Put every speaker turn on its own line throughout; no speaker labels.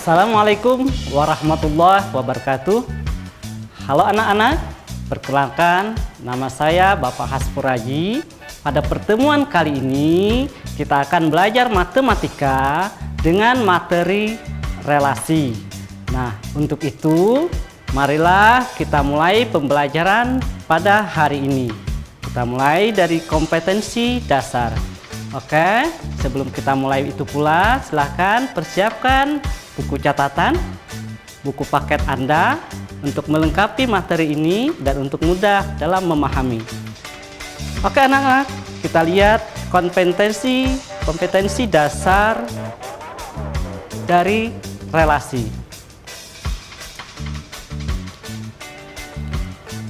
Assalamualaikum warahmatullahi wabarakatuh. Halo anak-anak, perkenalkan nama saya Bapak Haspuraji. Pada pertemuan kali ini kita akan belajar matematika dengan materi relasi. Nah, untuk itu marilah kita mulai pembelajaran pada hari ini. Kita mulai dari kompetensi dasar. Oke, sebelum kita mulai itu pula, silahkan persiapkan buku catatan, buku paket Anda untuk melengkapi materi ini dan untuk mudah dalam memahami. Oke anak-anak, kita lihat kompetensi dasar dari relasi.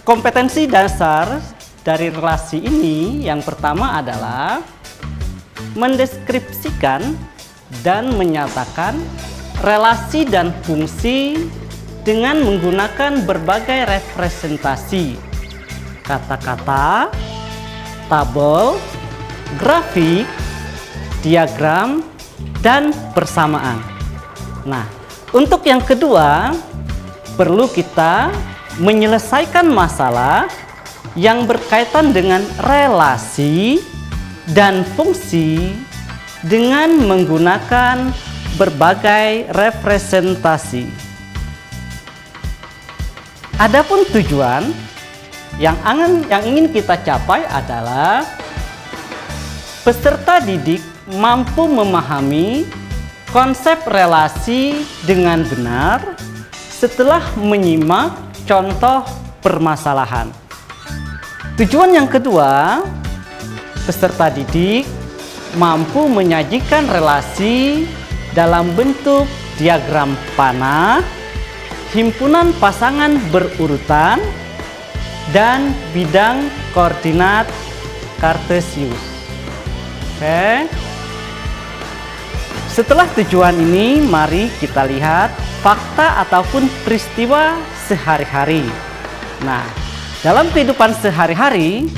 Kompetensi dasar dari relasi ini yang pertama adalah mendeskripsikan dan menyatakan relasi dan fungsi dengan menggunakan berbagai representasi, kata-kata, tabel, grafik, diagram, dan persamaan. Nah, untuk yang kedua, perlu kita menyelesaikan masalah yang berkaitan dengan relasi dan fungsi dengan menggunakan berbagai representasi. Adapun tujuan yang ingin kita capai adalah peserta didik mampu memahami konsep relasi dengan benar setelah menyimak contoh permasalahan. Tujuan yang kedua, peserta didik mampu menyajikan relasi dalam bentuk diagram panah, himpunan pasangan berurutan, dan bidang koordinat Kartesius. Oke. Setelah tujuan ini, mari kita lihat fakta ataupun peristiwa sehari-hari. Nah, dalam kehidupan sehari-hari,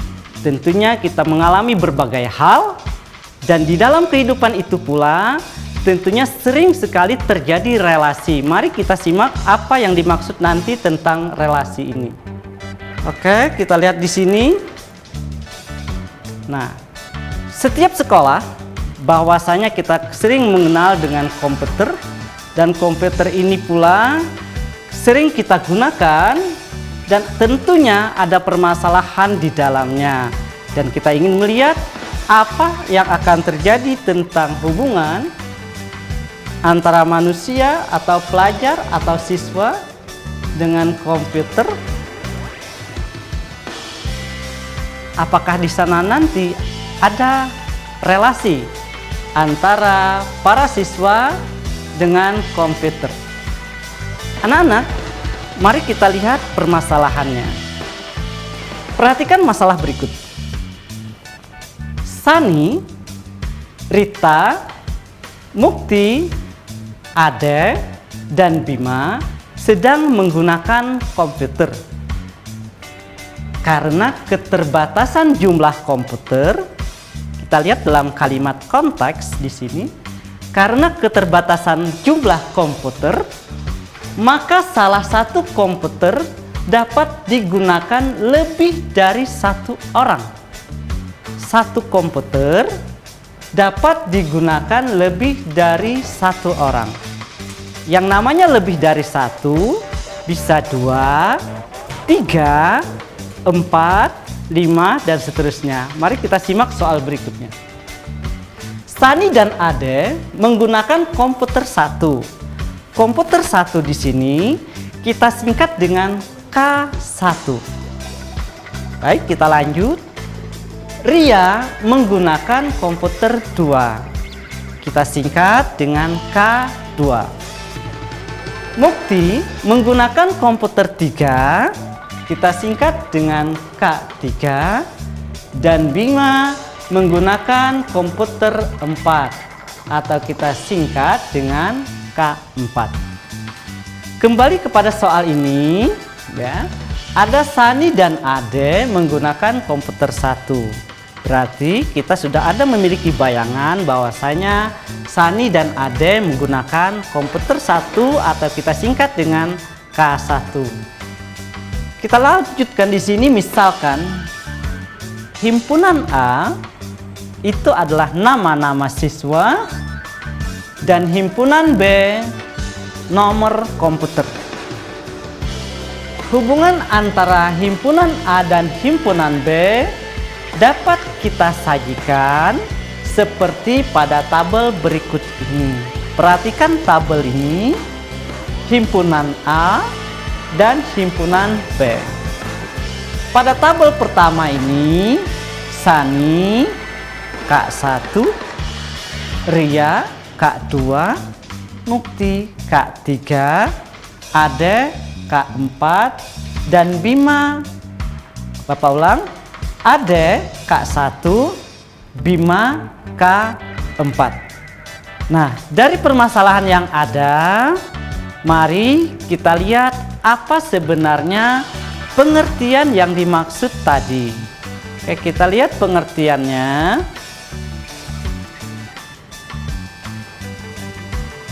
tentunya kita mengalami berbagai hal, dan di dalam kehidupan itu pula tentunya sering sekali terjadi relasi. Mari kita simak apa yang dimaksud nanti tentang relasi ini. Oke, kita lihat di sini. Nah, setiap sekolah bahwasanya kita sering mengenal dengan komputer, dan komputer ini pula sering kita gunakan. Dan tentunya ada permasalahan di dalamnya. Dan kita ingin melihat apa yang akan terjadi tentang hubungan antara manusia atau pelajar atau siswa dengan komputer. Apakah di sana nanti ada relasi antara para siswa dengan komputer? Anak-anak, mari kita lihat permasalahannya. Perhatikan masalah berikut. Sani, Rita, Mukti, Ade, dan Bima sedang menggunakan komputer. Karena keterbatasan jumlah komputer, kita lihat dalam kalimat konteks di sini. Karena keterbatasan jumlah komputer, maka salah satu komputer dapat digunakan lebih dari satu orang. Satu komputer dapat digunakan lebih dari satu orang. Yang namanya lebih dari satu bisa 2, 3, 4, 5, dan seterusnya. Mari kita simak soal berikutnya. Sani dan Ade menggunakan komputer satu. Komputer 1 di sini kita singkat dengan K1. Baik, kita lanjut. Ria menggunakan komputer 2. Kita singkat dengan K2. Mukti menggunakan komputer 3. Kita singkat dengan K3. Dan Bima menggunakan komputer 4 atau kita singkat dengan K4. Kembali kepada soal ini, ya. Ada Sani dan Ade menggunakan komputer 1. Berarti kita sudah ada memiliki bayangan bahwasanya Sani dan Ade menggunakan komputer 1 atau kita singkat dengan K1. Kita lanjutkan di sini, misalkan himpunan A itu adalah nama-nama siswa dan himpunan B nomor komputer. Hubungan antara himpunan A dan himpunan B dapat kita sajikan seperti pada tabel berikut ini. Perhatikan tabel ini, himpunan A dan himpunan B. Pada tabel pertama ini, Sani K1, Ria K2, Mukti K3, Ade K4, dan Bima, Bapak ulang, Ade K1, Bima K4. Nah, dari permasalahan yang ada, mari kita lihat apa sebenarnya pengertian yang dimaksud tadi. Oke, kita lihat pengertiannya.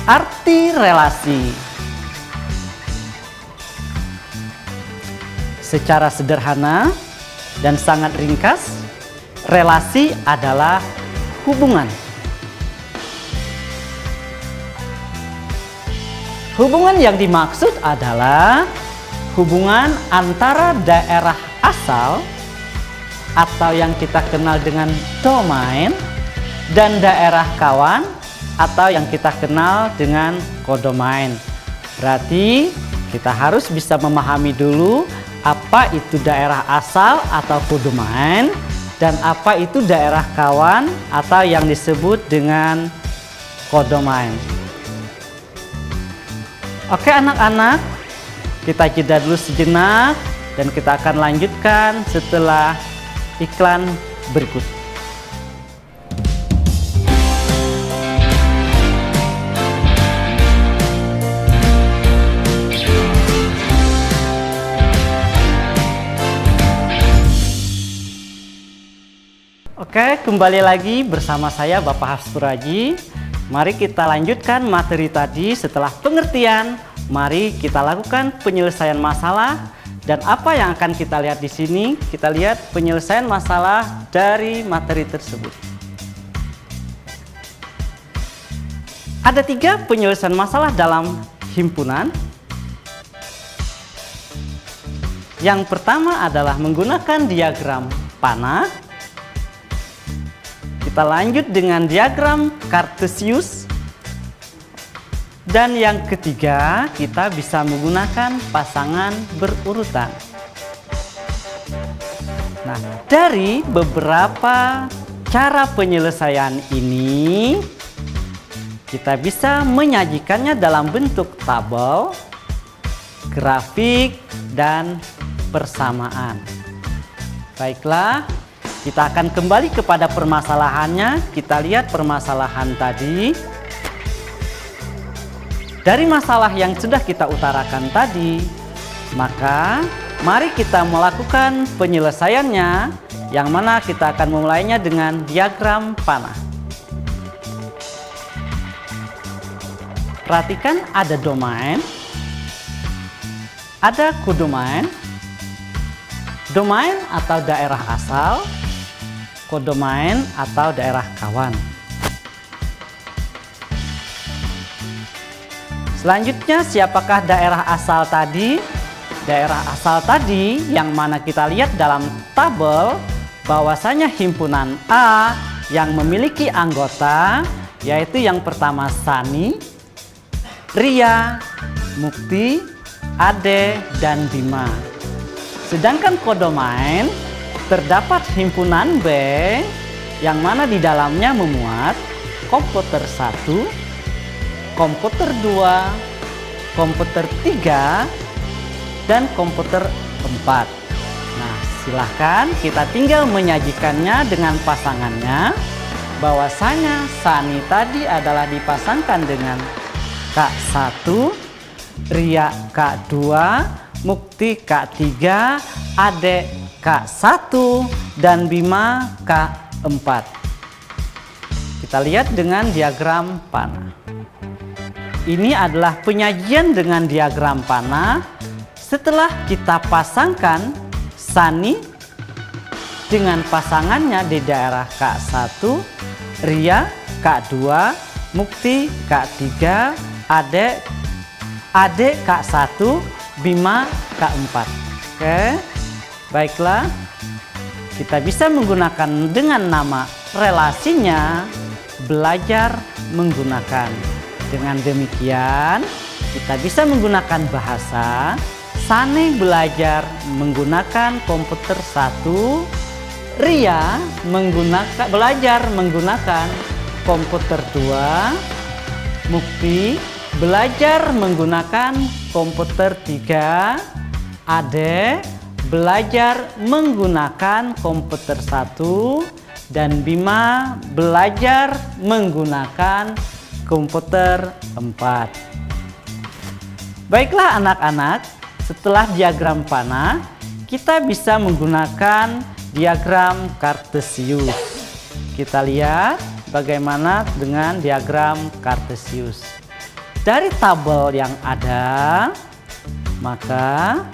Arti relasi. Secara sederhana dan sangat ringkas, relasi adalah hubungan. Hubungan yang dimaksud adalah hubungan antara daerah asal atau yang kita kenal dengan domain dan daerah kawan atau yang kita kenal dengan kodomain. Berarti kita harus bisa memahami dulu apa itu daerah asal atau kodomain dan apa itu daerah kawan atau yang disebut dengan kodomain. Oke anak-anak, kita jeda dulu sejenak dan kita akan lanjutkan setelah iklan berikut. Oke, kembali lagi bersama saya Bapak Hasburaji. Mari kita lanjutkan materi tadi. Setelah pengertian, mari kita lakukan penyelesaian masalah. Dan apa yang akan kita lihat di sini? Kita lihat penyelesaian masalah dari materi tersebut. Ada 3 penyelesaian masalah dalam himpunan. Yang pertama adalah menggunakan diagram panah. Kita lanjut dengan diagram Cartesius. Dan yang ketiga, kita bisa menggunakan pasangan berurutan. Nah, dari beberapa cara penyelesaian ini, kita bisa menyajikannya dalam bentuk tabel, grafik, dan persamaan. Baiklah. Kita akan kembali kepada permasalahannya. Kita lihat permasalahan tadi. Dari masalah yang sudah kita utarakan tadi, maka mari kita melakukan penyelesaiannya, yang mana kita akan memulainya dengan diagram panah. Perhatikan ada domain, ada kodomain, domain atau daerah asal, kodomain atau daerah kawan. Selanjutnya, siapakah daerah asal tadi? Daerah asal tadi yang mana kita lihat dalam tabel bahwasanya himpunan A yang memiliki anggota yaitu yang pertama Sani, Ria, Mukti, Ade, dan Bima. Sedangkan kodomain terdapat himpunan B yang mana di dalamnya memuat komputer 1, komputer 2, komputer 3, dan komputer 4. Nah, silahkan kita tinggal menyajikannya dengan pasangannya. Bahwasanya Sani tadi adalah dipasangkan dengan K1, Ria K2, Mukti K3, Ade K1, dan Bima K4. Kita lihat dengan diagram panah. Ini adalah penyajian dengan diagram panah setelah kita pasangkan Sani dengan pasangannya di daerah K1, Ria K2, Mukti K3, Ade K1, Bima K4. Oke, baiklah. Kita bisa menggunakan dengan nama relasinya belajar menggunakan. Dengan demikian, kita bisa menggunakan bahasa Sani belajar menggunakan komputer 1, Ria belajar menggunakan komputer 2, Mukti belajar menggunakan komputer 3, Ade belajar menggunakan komputer 1, dan Bima belajar menggunakan komputer 4. Baiklah anak-anak, setelah diagram panah, kita bisa menggunakan diagram Kartesius. Kita lihat bagaimana dengan diagram Kartesius. Dari tabel yang ada, maka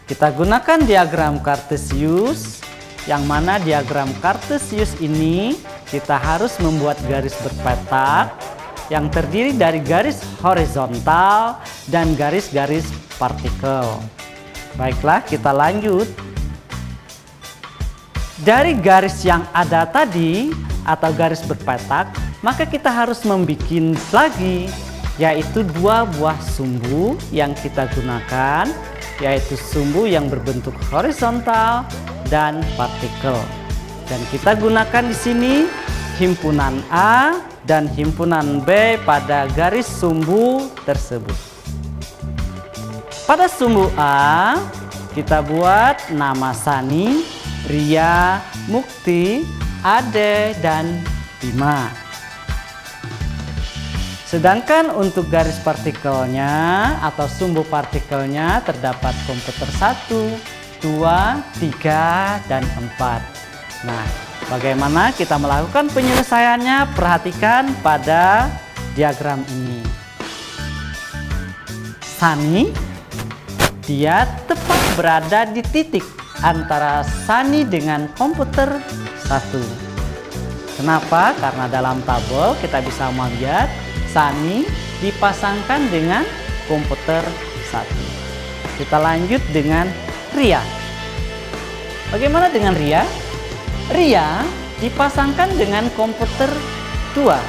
kita gunakan diagram Kartesius, yang mana diagram Kartesius ini kita harus membuat garis berpetak yang terdiri dari garis horizontal dan garis-garis partikel. Baiklah, kita lanjut. Dari garis yang ada tadi atau garis berpetak, maka kita harus membuat lagi, yaitu dua buah sumbu yang kita gunakan, yaitu sumbu yang berbentuk horizontal dan partikel. Dan kita gunakan di sini himpunan A dan himpunan B pada garis sumbu tersebut. Pada sumbu A, kita buat nama Sani, Ria, Mukti, Ade, dan Bima. Sedangkan untuk garis partikelnya atau sumbu partikelnya terdapat komputer 1, 2, 3, dan 4. Nah, bagaimana kita melakukan penyelesaiannya? Perhatikan pada diagram ini. Sani, dia tepat berada di titik antara Sani dengan komputer 1. Kenapa? Karena dalam tabel kita bisa melihat Sani dipasangkan dengan komputer 1. Kita lanjut dengan Ria. Bagaimana dengan Ria? Ria dipasangkan dengan komputer 2.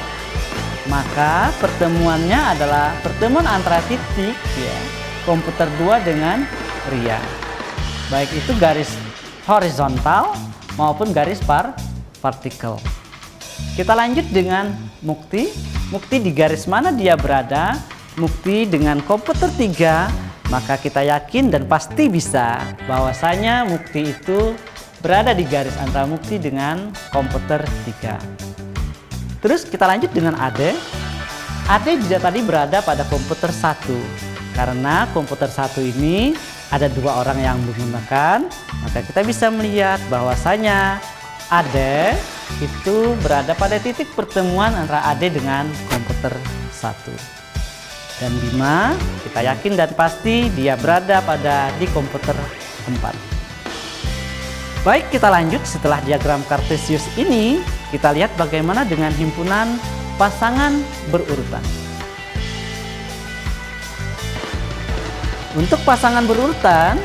Maka pertemuannya adalah pertemuan antara titik ya, komputer 2 dengan Ria. Baik itu garis horizontal maupun garis partikel. Kita lanjut dengan Mukti. Mukti di garis mana dia berada? Mukti dengan komputer 3, maka kita yakin dan pasti bisa bahwasanya Mukti itu berada di garis antara Mukti dengan komputer 3. Terus kita lanjut dengan Ade. Ade juga tadi berada pada komputer 1. Karena komputer 1 ini ada dua orang yang menggunakan, maka kita bisa melihat bahwasanya Ade itu berada pada titik pertemuan antara Ade dengan komputer 1. Dan Bima, kita yakin dan pasti dia berada di komputer 4. Baik, kita lanjut. Setelah diagram Kartesius ini, kita lihat bagaimana dengan himpunan pasangan berurutan. Untuk pasangan berurutan,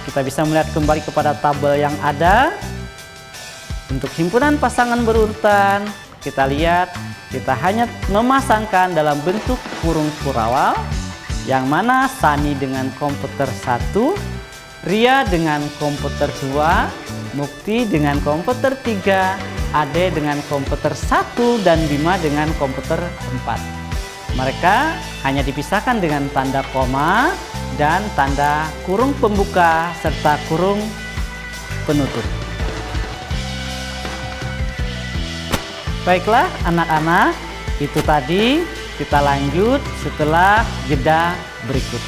kita bisa melihat kembali kepada tabel yang ada. Untuk himpunan pasangan berurutan, kita lihat kita hanya memasangkan dalam bentuk kurung kurawal, yang mana Sani dengan komputer 1, Ria dengan komputer 2, Mukti dengan komputer 3, Ade dengan komputer 1, dan Bima dengan komputer 4. Mereka hanya dipisahkan dengan tanda koma dan tanda kurung pembuka serta kurung penutup. Baiklah anak-anak, itu tadi. Kita lanjut setelah jeda berikut.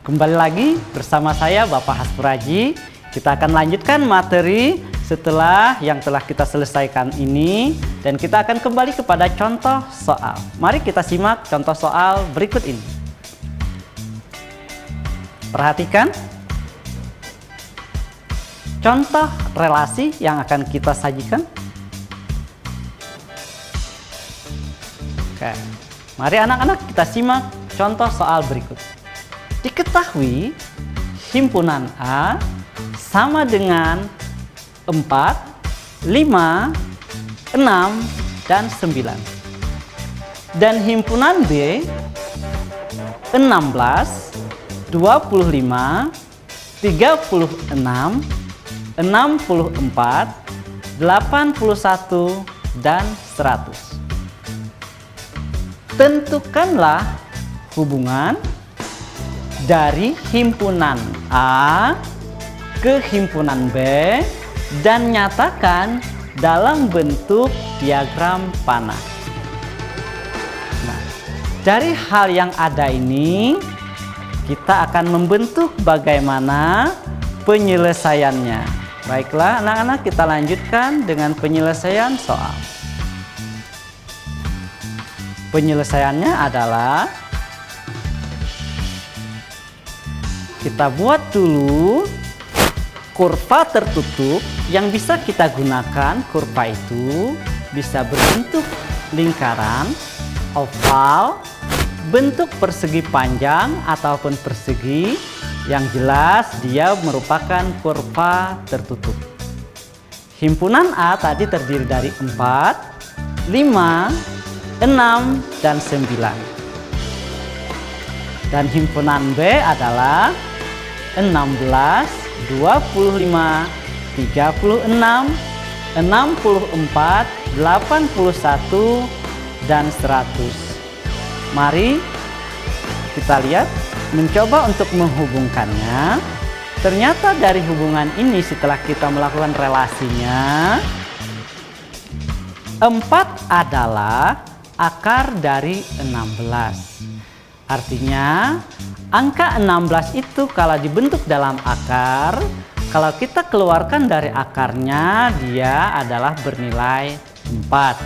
Kembali lagi bersama saya Bapak Haspuraji. Kita akan lanjutkan materi setelah yang telah kita selesaikan ini, dan kita akan kembali kepada contoh soal. Mari kita simak contoh soal berikut ini. Perhatikan contoh relasi yang akan kita sajikan. Oke, mari anak-anak kita simak contoh soal berikut. Diketahui himpunan A sama dengan 4, 5, 6, dan 9. Dan himpunan B 16, 25, 36, 64, 81, dan 100. Tentukanlah hubungan dari himpunan A ke himpunan B dan nyatakan dalam bentuk diagram panah. Nah, dari hal yang ada ini, kita akan membentuk bagaimana penyelesaiannya. Baiklah anak-anak, kita lanjutkan dengan penyelesaian soal. Penyelesaiannya adalah kita buat dulu kurva tertutup yang bisa kita gunakan. Kurva itu bisa berbentuk lingkaran, oval, bentuk persegi panjang ataupun persegi. Yang jelas dia merupakan kurva tertutup. Himpunan A tadi terdiri dari 4, 5, 6, dan 9. Dan himpunan B adalah 16, 25, 36, 64, 81, dan 100. Mari kita lihat, mencoba untuk menghubungkannya. Ternyata dari hubungan ini setelah kita melakukan relasinya, 4 adalah akar dari 16. Artinya angka 16 itu kalau dibentuk dalam akar, kalau kita keluarkan dari akarnya, dia adalah bernilai 4.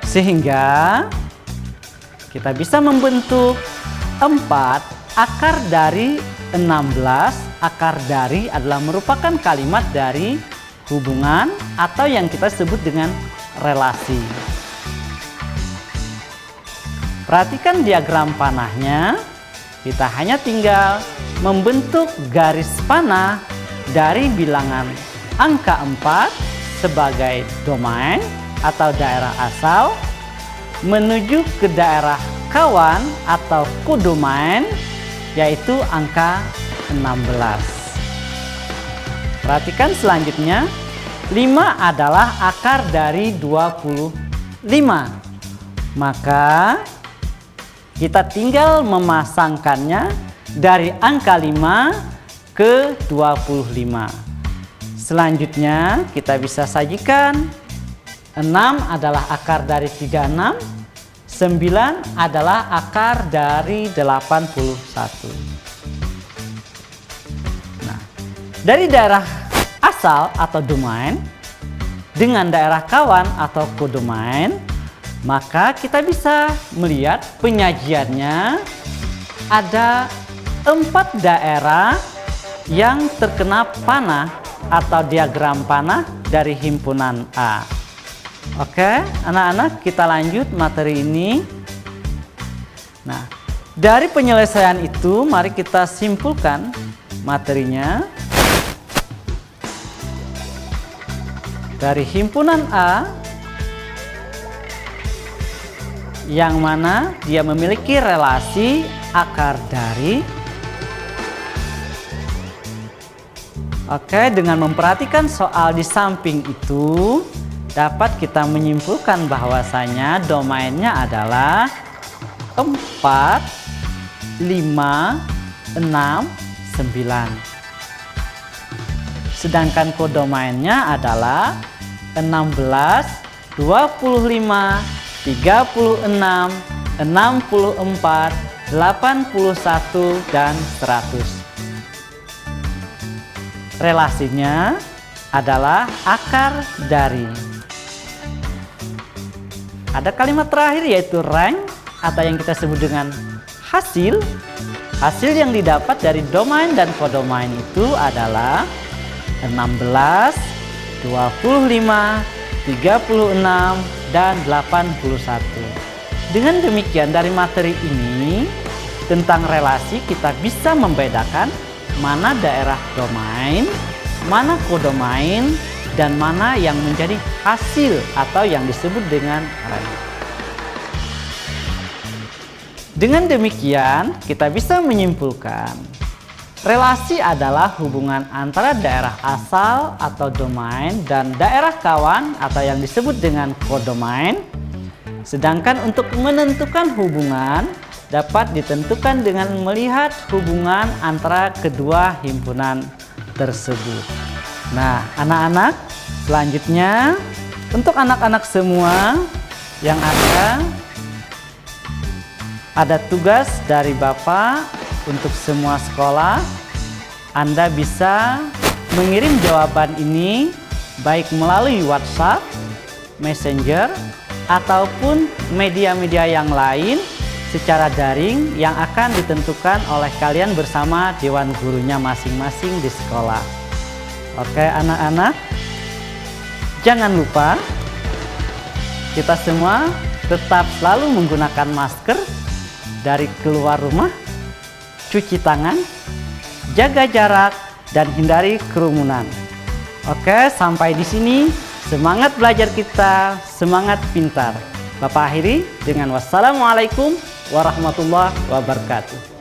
Sehingga kita bisa membentuk 4 akar dari 16. Akar dari adalah merupakan kalimat dari hubungan atau yang kita sebut dengan relasi. Perhatikan diagram panahnya. Kita hanya tinggal membentuk garis panah dari bilangan angka 4 sebagai domain atau daerah asal menuju ke daerah kawan atau kodomain, yaitu angka 16. Perhatikan selanjutnya, 5 adalah akar dari 25. Maka kita tinggal memasangkannya dari angka 5 ke 25. Selanjutnya kita bisa sajikan 6 adalah akar dari 36, 9 adalah akar dari 81. Nah, dari daerah asal atau domain dengan daerah kawan atau kodomain, maka kita bisa melihat penyajiannya ada 4 daerah yang terkena panah atau diagram panah dari himpunan A. Oke, anak-anak, kita lanjut materi ini. Nah, dari penyelesaian itu, mari kita simpulkan materinya. Dari himpunan A, yang mana dia memiliki relasi akar dari. Oke, dengan memperhatikan soal di samping itu, dapat kita menyimpulkan bahwasanya domainnya adalah 4, 5, 6, 9. Sedangkan kodomainnya adalah 16, 25, 36, 64, 81, dan 100. Relasinya adalah akar dari. Ada kalimat terakhir yaitu rank atau yang kita sebut dengan hasil. Hasil yang didapat dari domain dan kodomain itu adalah 16, 25, 36, dan 81. Dengan demikian dari materi ini tentang relasi kita bisa membedakan mana daerah domain, mana kodomain, dan mana yang menjadi hasil atau yang disebut dengan rank. Dengan demikian kita bisa menyimpulkan relasi adalah hubungan antara daerah asal atau domain dan daerah kawan atau yang disebut dengan kodomain. Sedangkan untuk menentukan hubungan dapat ditentukan dengan melihat hubungan antara kedua himpunan tersebut. Nah, anak-anak, selanjutnya untuk anak-anak semua yang ada tugas dari Bapak untuk semua sekolah. Anda bisa mengirim jawaban ini baik melalui WhatsApp, Messenger, ataupun media-media yang lain secara daring yang akan ditentukan oleh kalian bersama dewan gurunya masing-masing di sekolah. Oke anak-anak, jangan lupa kita semua tetap selalu menggunakan masker dari keluar rumah, cuci tangan, jaga jarak, dan hindari kerumunan. Oke, sampai di sini. Semangat belajar kita, semangat pintar. Bapak akhiri dengan wassalamualaikum warahmatullahi wabarakatuh.